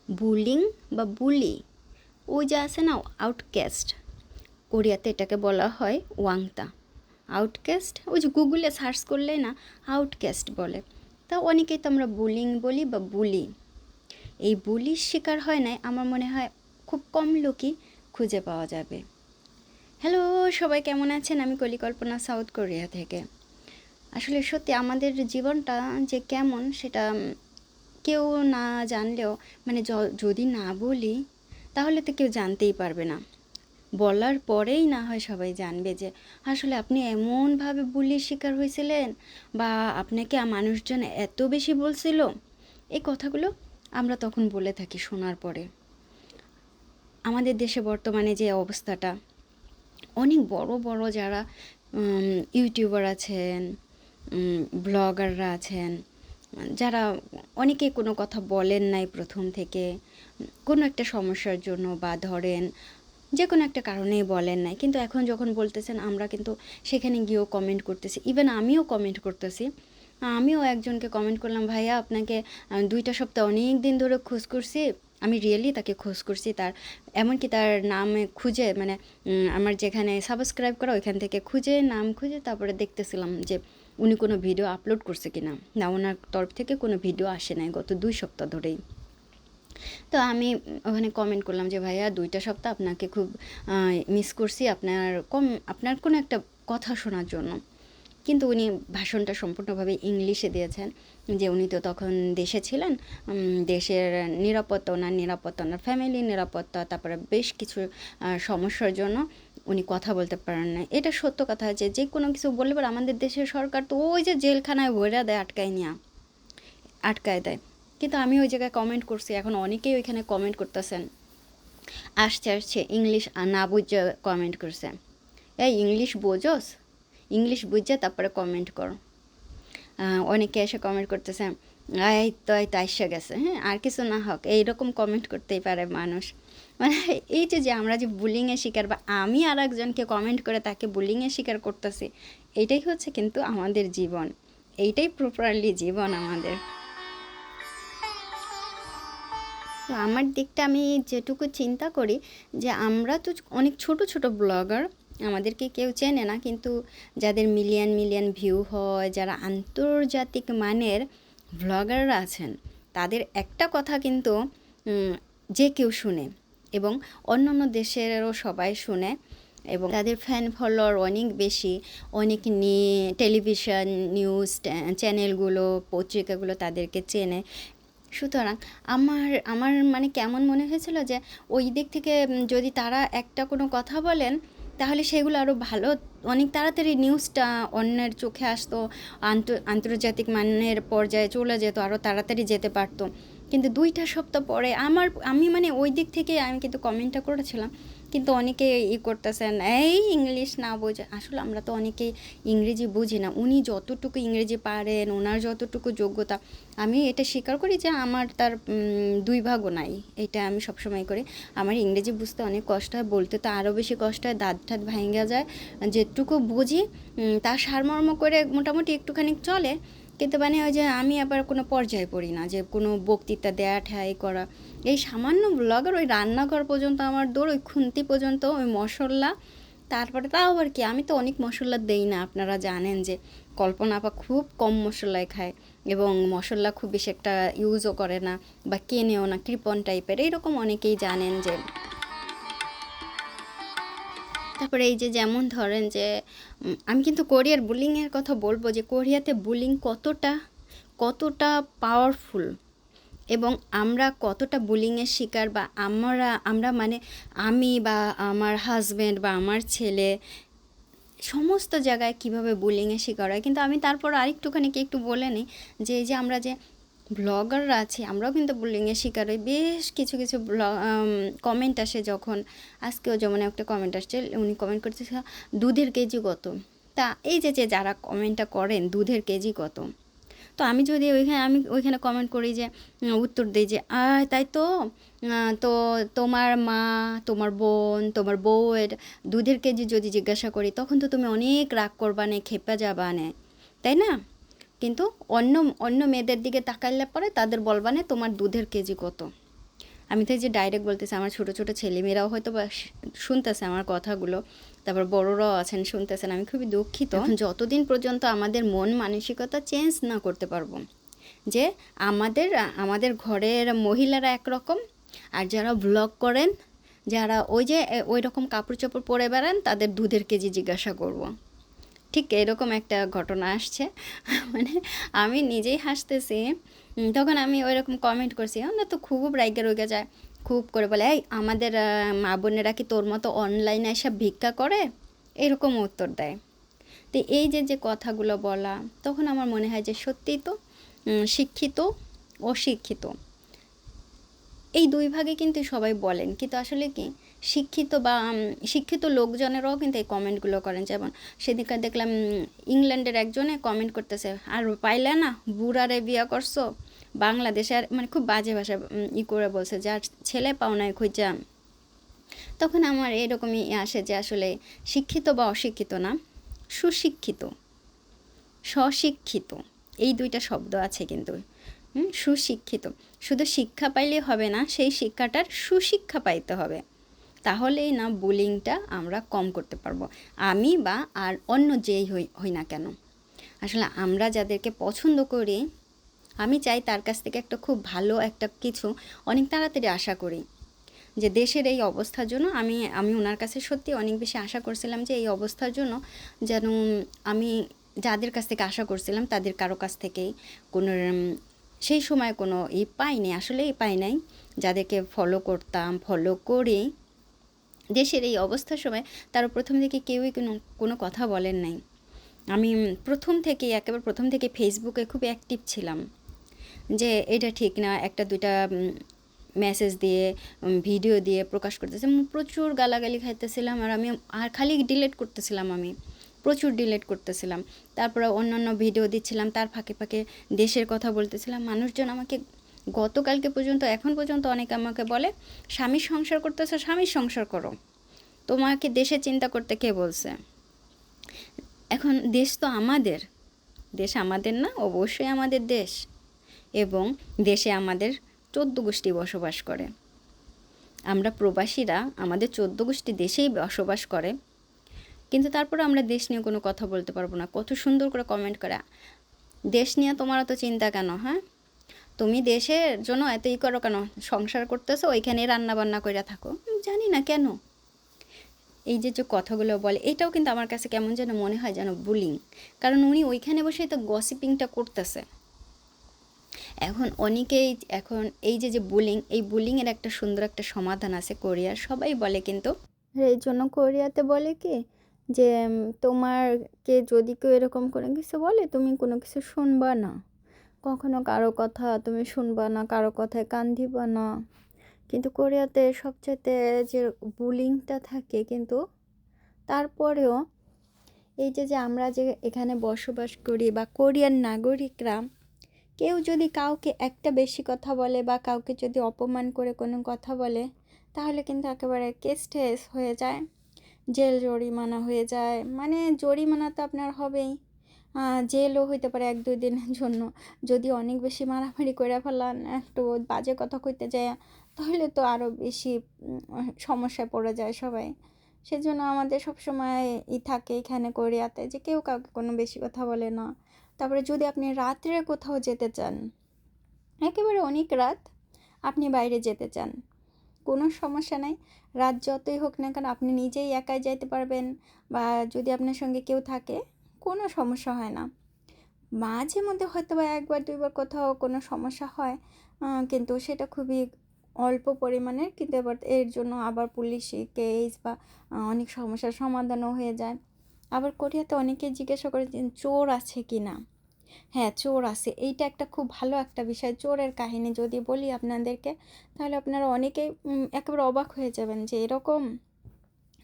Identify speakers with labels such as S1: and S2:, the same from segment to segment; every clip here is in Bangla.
S1: বুলিং বা বুলি, ওই যে আছে না আউটক্যাস্ট, কোরিয়াতে এটাকে বলা হয় ওয়াংতা। আউটক্যাস্ট ওই যে গুগলে সার্চ করলে না আউটক্যাস্ট বলে। তা অনেকেই তো আমরা বুলিং বলি বা বুলি। এই বুলির শিকার হয় নাই আমার মনে হয় খুব কম লোকই খুঁজে পাওয়া যাবে। হ্যালো, সবাই কেমন আছেন? আমি কলিকল্পনা, সাউথ কোরিয়া থেকে। আসলে সত্যি আমাদের জীবনটা যে কেমন সেটা কেউ না জানলেও, মানে যদি না বলি তাহলে তো কেউ জানতেই পারবে না। বলার পরেই না হয় সবাই জানবে যে আসলে আপনি এমনভাবে বুলির শিকার হয়েছিলেন, বা আপনাকে মানুষজন এত বেশি বলছিল। এই কথাগুলো আমরা তখন বলে থাকি শোনার পরে। আমাদের দেশে বর্তমানে যে অবস্থাটা, অনেক বড় বড় যারা ইউটিউবার আছেন, ব্লগাররা আছেন, যারা অনেকে কোনো কথা বলেন নাই প্রথম থেকে, কোনো একটা সমস্যার জন্য বা ধরেন যে কোনো একটা কারণেই বলেন নাই, কিন্তু এখন যখন বলতেছেন আমরা কিন্তু সেখানে গিয়েও কমেন্ট করতেছি। ইভেন আমিও কমেন্ট করতেছি। আমিও একজনকে কমেন্ট করলাম, ভাইয়া আপনাকে 2টা সপ্তাহ অনেক দিন ধরে খোঁজ করছি। আমি রিয়েলি তাকে খোঁজ করছি, তার এমনকি তার নামে খুঁজে, মানে আমার যেখানে সাবস্ক্রাইব করা ওইখান থেকে খুঁজে নাম খুঁজে তারপরে দেখতেছিলাম যে উনি কোনো ভিডিও আপলোড করছে কিনা। না, ওনার তরফ থেকে কোনো ভিডিও আসে নাই গত 2 সপ্তাহ ধরেই। তো আমি ওখানে কমেন্ট করলাম যে ভাইয়া 2টা সপ্তাহ আপনাকে খুব মিস করছি, আপনার কোনো একটা কথা শোনার জন্য। কিন্তু উনি ভাষণটা সম্পূর্ণভাবে ইংলিশে দিয়েছেন, যে উনি তো তখন দেশে ছিলেন, দেশের নিরাপত্তা, ওনার ফ্যামিলির নিরাপত্তা, তারপরে বেশ কিছু সমস্যার জন্য উনি কথা বলতে পারেন না। এটা সত্য কথা, যে কোনো কিছু বললে পরে আমাদের দেশের সরকার তো ওই যে জেলখানায় ভরে দেয়, আটকায় দেয়। কিন্তু আমি ওই জায়গায় কমেন্ট করছি, এখন অনেকেই ওইখানে কমেন্ট করতেছেন, আসছে ইংলিশ না বুঝে কমেন্ট করছে। এই ইংলিশ বোঝোস? ইংলিশ বুঝে তারপরে কমেন্ট করো। অনেকে এসে কমেন্ট করতেছে, এই তো আইসা গেছে, হ্যাঁ আর কিছু না হোক, এইরকম কমেন্ট করতেই পারে মানুষ। মানে এই যে আমরা যে বুলিংয়ের শিকার, বা আমি আর একজনকে কমেন্ট করে তাকে বুলিংয়ের শিকার করতেছি, এইটাই হচ্ছে কিন্তু আমাদের জীবন। এইটাই প্রপারলি জীবন আমাদের। তো আমার দিকটা আমি যেটুকু চিন্তা করি, যে আমরা তো অনেক ছোট ছোট ব্লগার, আমাদেরকে কেউ চেনে না, কিন্তু যাদের মিলিয়ন মিলিয়ন ভিউ হয়, যারা আন্তর্জাতিক মানের ব্লগাররা আছেন, তাদের একটা কথা কিন্তু যে কেউ শুনে, এবং অন্যান্য দেশেরও সবাই শুনে, এবং তাদের ফ্যান ফলোয়ার অনেক বেশি। অনেক টেলিভিশন নিউজ চ্যানেলগুলো, পত্রিকাগুলো তাদেরকে চেনে। সুতরাং আমার আমার মানে কেমন মনে হয়েছিল যে ওই দিক থেকে যদি তারা একটা কোনো কথা বলেন, তাহলে সেগুলো আরও ভালো, অনেক তাড়াতাড়ি নিউজটা অন্যের চোখে আসতো, আন্তর্জাতিক মানের পর্যায়ে চলে যেত, আরও তাড়াতাড়ি যেতে পারতো। কিন্তু 2টা সপ্তাহ পরে আমি মানে ওই দিক থেকে আমি কিন্তু কমেন্টটা করেছিলাম। কিন্তু অনেকে করতেছেন, এই ইংলিশ না বোঝে। আসলে আমরা তো অনেকেই ইংরেজি বুঝি না। উনি যতটুকু ইংরেজি পারেন, ওনার যতটুকু যোগ্যতা, আমি এটা স্বীকার করি যে আমার তার 2 ভাগও নাই। এটা আমি সবসময় করি। আমার ইংরেজি বুঝতে অনেক কষ্ট হয়, বলতে তো আরও বেশি কষ্ট হয়, দাঁত ঠাত ভাঙা যায়। যেটুকু বুঝি তার সারমর্ম করে মোটামুটি একটুখানি চলে। কিন্তু মানে ওই যে আমি আবার কোনো পর্যায়ে পড়ি না, যে কোনো বক্তৃতা দেয়া ঠাই করা। এই সামান্য ব্লগার, ওই রান্নাঘর পর্যন্ত আমার দৌড়, ওই খুন্তি পর্যন্ত, ওই মশলা। তারপরে তাও আবার কি, আমি তো অনেক মশলা দেই না। আপনারা জানেন যে কল্পনা আপা খুব কম মশলায় খায়, এবং মশলা খুব বেশি একটা ইউজও করে না, বা কেনেও না, কৃপণ টাইপের, এইরকম অনেকেই জানেন যে। তারপরে এই যে যেমন ধরেন যে আমি কিন্তু কোরিয়ার বুলিংয়ের কথা বলবো, যে কোরিয়াতে বুলিং কতটা কতটা পাওয়ারফুল, এবং আমরা কতটা বুলিংয়ের শিকার, বা আমরা মানে আমি বা আমার হাজব্যান্ড বা আমার ছেলে সমস্ত জায়গায় কিভাবে বুলিংয়ের শিকার হয়। কিন্তু আমি তারপর আরেকটুখানি একটু বলে নিই, যে এই যে আমরা যে ব্লগাররা আছি, আমরাও কিন্তু বুলিংয়ের শিকার হই। বেশ কিছু কিছু কমেন্ট আসে যখন, আজকেও যেমন একটা কমেন্ট আসছে, উনি কমেন্ট করতেছে দুধের কেজি কত। তা এই যে যে যারা কমেন্টটা করেন দুধের কেজি কত, তো আমি যদি ওইখানে কমেন্ট করি, যে উত্তর দিই যে তাই তো, তো তোমার মা, তোমার বোন, তোমার বউয়ের দুধের কেজি যদি জিজ্ঞাসা করি, তখন তো তুমি অনেক রাগ করবা নে, খেপে যাবা নে, তাই না? কিন্তু অন্য অন্য মেয়েদের দিকে তাকাইলে পরে তাদের বলবা নে তোমার দুধের কেজি কত। আমি তো এই যে ডাইরেক্ট বলতেছি, আমার ছোট ছোট ছেলেমেয়েরাও হয়তো বা শুনতেছে আমার কথাগুলো, তারপর বড়রাও আছেন শুনতেছেন। আমি খুবই দুঃখিত। যতদিন পর্যন্ত আমাদের মন মানসিকতা চেঞ্জ না করতে পারবো যে আমাদের আমাদের ঘরের মহিলারা একরকম, আর যারা ব্লগ করেন, যারা ওই যে ওই রকম কাপড় চোপড় পরে বেড়ান, তাদের দুধের কেজি জিজ্ঞাসা করব। ঠিক এরকম একটা ঘটনা আসছে। মানে আমি নিজেই হাসতেছি। তখন আমি ওই রকম কমেন্ট করছি, না তো খুব রাইগা রইগা যায়, খুব করে বলে, এই আমাদের মা বোনেরা কি তোর মতো অনলাইনে এসব ভিক্ষা করে, এরকম উত্তর দেয়। তো এই যে যে কথাগুলো বলা, তখন আমার মনে হয় যে সত্যিই তো শিক্ষিত অশিক্ষিত এই দুই ভাগে কিন্তু সবাই বলেন, কিন্তু আসলে কি শিক্ষিত বা শিক্ষিত লোকজনেরাও কিন্তু এই কমেন্টগুলো করেন। যেমন সেদিনকার দেখলাম ইংল্যান্ডের একজনে কমেন্ট করতেছে, আর পাইলে না বুড়ারে বিয়া করছো বাংলাদেশে, আর মানে খুব বাজে ভাষা করে বলছে, যার ছেলে পাও নাই খুঁজা। তখন আমার এরকমই আসে যে আসলে শিক্ষিত বা অশিক্ষিত না, সুশিক্ষিত স্বশিক্ষিত এই দুইটা শব্দ আছে কিন্তু। সুশিক্ষিত, শুধু শিক্ষা পাইলে হবে না, সেই শিক্ষাটার সুশিক্ষা পাইতে হবে, তাহলেই না বুলিংটা আমরা কম করতে পারবো, আমি বা আর অন্য যেই হই না কেন। আসলে আমরা যাদেরকে পছন্দ করি, আমি চাই তার কাছ থেকে একটা খুব ভালো একটা কিছু অনেক তাড়াতাড়ি আশা করি। যে দেশের এই অবস্থার জন্য আমি ওনার কাছে সত্যি অনেক বেশি আশা করছিলাম যে এই অবস্থার জন্য যেন আমি যাদের কাছ থেকে আশা করছিলাম তাদের কারো কাছ থেকেই কোনো সেই সময় কোনো পাইনি, আসলেই পাই নাই। যাদেরকে ফলো করতাম, ফলো করি, দেশের এই অবস্থার সময় তারা প্রথম থেকে কেউই কোনো কথা বলেন নাই। আমি একেবারে প্রথম থেকে ফেসবুকে খুব অ্যাক্টিভ ছিলাম যে এটা ঠিক না, একটা দুইটা মেসেজ দিয়ে ভিডিও দিয়ে প্রকাশ করতেছে, প্রচুর গালাগালি খাইতেছিলাম, আর আমি আর খালি ডিলিট করতেছিলাম, আমি প্রচুর ডিলিট করতেছিলাম। তারপরে অন্যান্য ভিডিও দিচ্ছিলাম, তার ফাঁকে ফাঁকে দেশের কথা বলতেছিলাম। মানুষজন আমাকে গতকালকে পর্যন্ত, এখন পর্যন্ত অনেকে আমাকে বলে, স্বামীর সংসার করতেছো, স্বামীর সংসার করো, তোমাকে দেশে চিন্তা করতে কে বলছে? এখন দেশ তো আমাদের, দেশ আমাদের না? অবশ্যই আমাদের দেশ, এবং দেশে আমাদের 14 গোষ্ঠী বসবাস করে। আমরা প্রবাসীরা, আমাদের 14 গোষ্ঠী দেশেই বসবাস করে, কিন্তু তারপরে আমরা দেশ নিয়ে কোনো কথা বলতে পারবো না। কত সুন্দর করে কমেন্ট করে, দেশ নিয়ে তোমার তো চিন্তা কেন? হ্যাঁ, তুমি দেশের জন্য এতই করো কেন? সংসার করতেছো, ওইখানে রান্না বান্না করে থাকো। জানি না কেন এই যে যে কথাগুলো বলে, এটাও কিন্তু আমার কাছে কেমন যেন মনে হয় যেন বুলিং, কারণ উনি ওইখানে বসেই তো গসিপিংটা করতেছে। এখন অনেকেই এখন এই যে যে বুলিং, এই বুলিংয়ের একটা সুন্দর একটা সমাধান আছে কোরিয়ার, সবাই বলে কিন্তু। এই জন্য কোরিয়াতে বলে কি যে তোমারকে যদি কেউ এরকম করে কিছু বলে, তুমি কোনো কিছু শুনবা না, কখনো কারো কথা তুমি শুনবা না, কারো কথায় কান দিবা না। কিন্তু কোরিয়াতে সবচেয়ে যে বুলিংটা থাকে, কিন্তু তারপরেও এই যে যে আমরা যে এখানে বসবাস করি বা কোরিয়ান নাগরিকরা, কেউ যদি কাউকে একটা বেশি কথা বলে বা কাউকে যদি অপমান করে কোনো কথা বলে, তাহলে কিন্তু একেবারে কেস টেস হয়ে যায়, জেল জরিমানা হয়ে যায়। মানে জরিমানা তো আপনার হবেই, জেলও হইতে পারে 1-2 দিনের জন্য। যদি অনেক বেশি মারামারি করে ফেলান, একটু বাজে কথা কইতে যায়, তাহলে তো আরও বেশি সমস্যায় পড়ে যায় সবাই। সেজন্য আমাদের সবসময় থাকে এখানে কোরিয়াতে যে কেউ কাউকে কোনো বেশি কথা বলে না। তারপরে যদি আপনি রাত্রে কোথাও যেতে চান, একেবারে অনেক রাত আপনি বাইরে যেতে চান, কোনো সমস্যা নাই, রাত যতই হোক না কেন আপনি নিজেই একাই যাইতে পারবেন, বা যদি আপনার সঙ্গে কেউ থাকে কোনো সমস্যা হয় না। মাঝে মধ্যে হয়তো বা 1-2বার কোথাও কোনো সমস্যা হয়, কিন্তু সেটা খুবই অল্প পরিমাণের, কিন্তু এবার এর জন্য আবার পুলিশি কেস বা অনেক সমস্যার সমাধানও হয়ে যায়। আবার কোরিয়াতে অনেকেই জিজ্ঞাসা করে যে চোর আছে কি না। হ্যাঁ, চোর আছে, এইটা একটা খুব ভালো একটা বিষয়। চোরের কাহিনী যদি বলি আপনাদেরকে, তাহলে আপনারা অনেকেই একেবারে অবাক হয়ে যাবেন যে এরকম।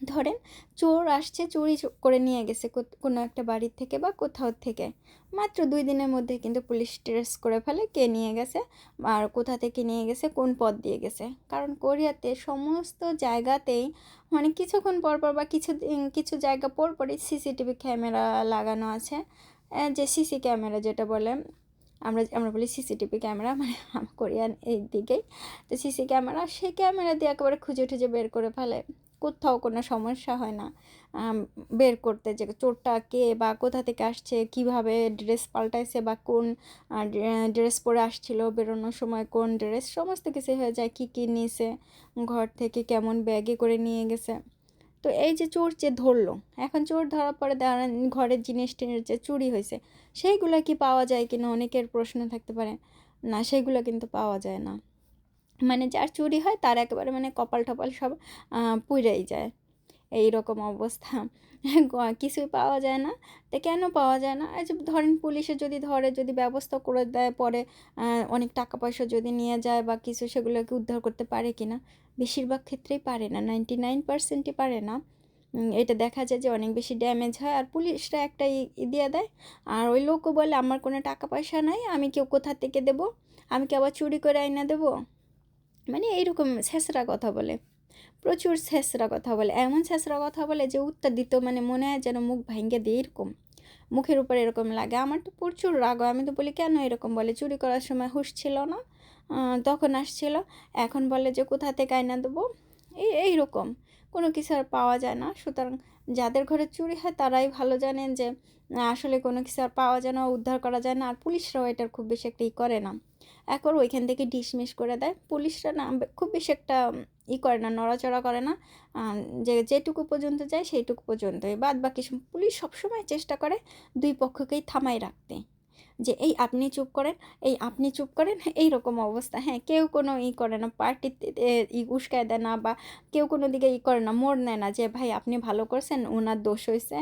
S1: ধরেন চোর আসছে, চুরি করে নিয়ে গেছে কোনো একটা বাড়ির থেকে বা কোথাও থেকে, মাত্র 2 দিনের মধ্যে কিন্তু পুলিশ ট্রেস করে ফেলে কে নিয়ে গেছে আর কোথা থেকে নিয়ে গেছে, কোন পথ দিয়ে গেছে। কারণ কোরিয়াতে সমস্ত জায়গাতেই মানে কিছুক্ষণ পরপর বা কিছু জায়গা পরপরই সিসিটিভি ক্যামেরা লাগানো আছে, যে সিসি ক্যামেরা যেটা বলে, আমরা বলি সিসিটিভি ক্যামেরা, মানে কোরিয়ান এই দিকেই। তো সিসি ক্যামেরা, সেই ক্যামেরা দিয়ে একেবারে খুঁজে টুজে বের করে ফেলে, কোথাও কোনো সমস্যা হয় না বের করতে, যে চোরটা কে বা কোথা থেকে আসছে, কিভাবে ড্রেস পাল্টাইছে বা কোন ড্রেস পরে আসছিল, বেরোনোর সময় কোন ড্রেস, সমস্ত কিছু হয়ে যায়, কী কী নিয়েছে ঘর থেকে, কেমন ব্যাগে করে নিয়ে গেছে। তো এই যে চোর যে ধরলো, এখন চোর ধরার পরে ধরেন ঘরের জিনিস টিনিস যে চুরি হয়েছে সেইগুলো কি পাওয়া যায় কিনা অনেকের প্রশ্ন থাকতে পারে। না, সেগুলো কিন্তু পাওয়া যায় না, মানে যার চুরি হয় তার একেবারে মানে কপাল টপাল সব পুড়েই যায়, এই রকম অবস্থা। কিছুই পাওয়া যায় না। তো কেন পাওয়া যায় না, এই যে ধরেন পুলিশে যদি ধরে, যদি ব্যবস্থা করে দেয় পরে, অনেক টাকা পয়সা যদি নিয়ে যায় বা কিছু, সেগুলোকে উদ্ধার করতে পারে কি না, বেশিরভাগ ক্ষেত্রেই পারে না, 99%ই পারে না। এটা দেখা যায় যে অনেক বেশি ড্যামেজ হয়, আর পুলিশরা একটা দিয়ে দেয়, আর ওই লোকও বলে আমার কোনো টাকা পয়সা নাই, আমি কেউ কোথা থেকে দেবো, আমি কি আবার চুরি করে আইনা দেবো, মানে এইরকম ছেঁচড়া কথা বলে, প্রচুর ছেঁচড়া কথা বলে, এমন ছেঁচড়া কথা বলে যে উত্তর দিত মানে মনে হয় যেন মুখ ভাঙ্গে দিয়ে, এরকম মুখের উপর এরকম লাগে। আমার তো প্রচুর রাগ হয়, আমি তো বলি কেন এরকম বলে, চুরি করার সময় হুঁশ ছিল না, তখন আসছিল, এখন বলে যে কোথা থেকে আয়না দেবো, এইরকম কোনো কিছু আর পাওয়া যায় না। সুতরাং যাদের ঘরে চুরি হয় তারাই ভালো জানেন যে আসলে কোনো কিছু আর পাওয়া যায় না, উদ্ধার করা যায় না, আর পুলিশরাও এটার খুব বেশি একটা করে না, এখন ওইখান থেকে ডিসমিস করে দেয় পুলিশরা, না খুব বেশি একটা করে না, নড়াচড়া করে না, যে যেটুকু পর্যন্ত যায় সেইটুকু পর্যন্তই, বাদ বাকি পুলিশ সবসময় চেষ্টা করে দুই পক্ষকেই থামায় রাখতে, যে এই আপনি চুপ করেন, এই আপনি চুপ করেন, এই রকম অবস্থা। হ্যাঁ, কেউ কোনো করে না, পার্টিতে উস্কায় দেয় না, বা কেউ কোনো দিকে করে না, মোড় নেয় না যে ভাই আপনি ভালো করছেন, ওনার দোষ হয়েছে।